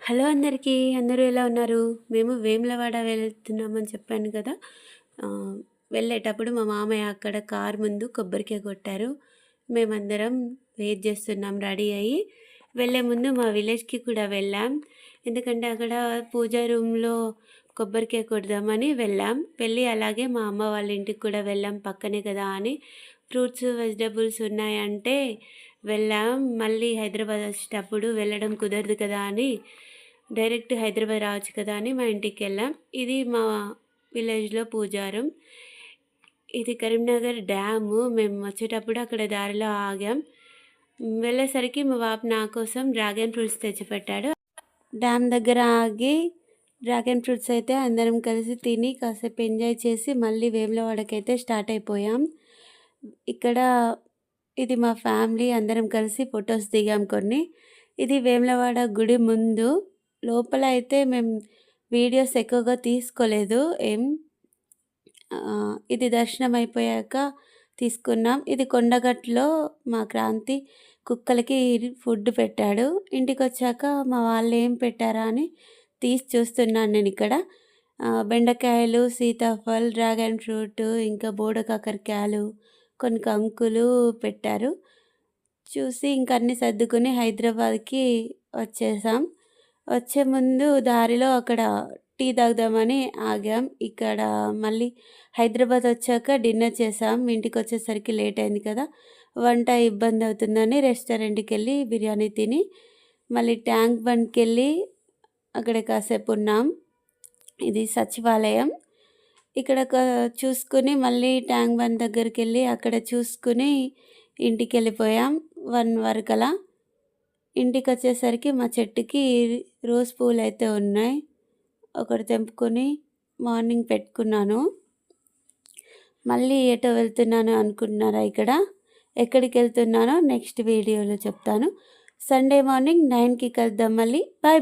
Hello అందరికీ. అందరూ ఎలా ఉన్నారు? మేము వేములవాడ వెళ్తున్నామని చెప్పాను కదా! ఆహ్, వెళ్ళేటప్పుడు మా మామయ్య అక్కడ కారు ముందు కొబ్బరికాయ కొట్టారు. మేమందరం వెయిట్ చేస్తున్నాం రెడీ అయ్యి. వెళ్ళే ముందు మా విలేజ్‌కి కూడా వెళ్ళాం. ఎందుకంటే అక్కడ పూజా రూమ్‌లో కొబ్బరికాయ కొడదామని వెళ్ళాం. వెళ్ళి అలాగే మా అమ్మ వాళ్ళ ఇంటికి కూడా వెళ్ళాం పక్కనే కదా అని. ఫ్రూట్స్, వెజిటబుల్స్ ఉన్నాయంటే వెళ్ళాం. మళ్ళీ హైదరాబాద్ వచ్చేటప్పుడు వెళ్ళడం కుదరదు కదా అని డైరెక్ట్ హైదరాబాద్ రావచ్చు కదా అని మా ఇంటికెళ్ళాం. ఇది మా విలేజ్‌లో పూజారం. ఇది కరీంనగర్ డ్యాము. మేము వచ్చేటప్పుడు అక్కడ దారిలో ఆగాం. వెళ్ళేసరికి మా బాబు నా కోసం డ్రాగన్ ఫ్రూట్స్ తెచ్చిపెట్టాడు. డ్యామ్ దగ్గర ఆగి డ్రాగన్ ఫ్రూట్స్ అయితే అందరం కలిసి తిని కాసేపు ఎంజాయ్ చేసి మళ్ళీ వేములవాడకైతే స్టార్ట్ అయిపోయాం. ఇక్కడ ఇది మా ఫ్యామిలీ అందరం కలిసి ఫొటోస్ దిగాం కొన్ని. ఇది వేములవాడ గుడి ముందు. లోపల అయితే మేము వీడియోస్ ఎక్కువగా తీసుకోలేదు ఇది దర్శనం అయిపోయాక తీసుకున్నాం. ఇది కొండగట్టులో మా క్రాంతి కుక్కలకి ఫుడ్ పెట్టాడు. ఇంటికొచ్చాక మా వాళ్ళు ఏం పెట్టారా అని తీసి చూస్తున్నాను నేను ఇక్కడ. బెండకాయలు, సీతాఫల్, డ్రాగన్ ఫ్రూట్, ఇంకా బోడ కాకరకాయలు, కొన్ని కంకులు పెట్టారు. చూసి ఇంక అన్నీ సర్దుకొని హైదరాబాద్‌కి వచ్చేసాం. వచ్చే ముందు దారిలో అక్కడ టీ తాగుదామని ఆగాం. ఇక్కడ మళ్ళీ హైదరాబాద్ వచ్చాక డిన్నర్ చేసాం. ఇంటికొచ్చేసరికి లేట్ అయింది కదా! వంట ఇబ్బంది అవుతుందని రెస్టారెంట్‌కెళ్ళి బిర్యానీ తిని మళ్ళీ ట్యాంక్ బండ్‌కెళ్ళి అక్కడ కాసేపు ఉన్నాం. ఇది సచివాలయం. ఇక్కడ చూసుకొని మళ్ళీ ట్యాంక్ బండ్ దగ్గరికెళ్ళి అక్కడ చూసుకొని ఇంటికెళ్ళిపోయాం 1 వరకలా. ఇంటికొచ్చేసరికి మా చెట్టుకి రోజ్ పూలైతే ఉన్నాయి. ఒకటి తెంపుకొని మార్నింగ్ పెట్టుకున్నాను. మళ్ళీ ఎటో వెళ్తున్నాను అనుకుంటున్నారా ఇక్కడ? ఎక్కడికెళ్తున్నానో నెక్స్ట్ వీడియోలో చెప్తాను. సండే మార్నింగ్ 9కి కలుద్దాం మళ్ళీ. బాయ్.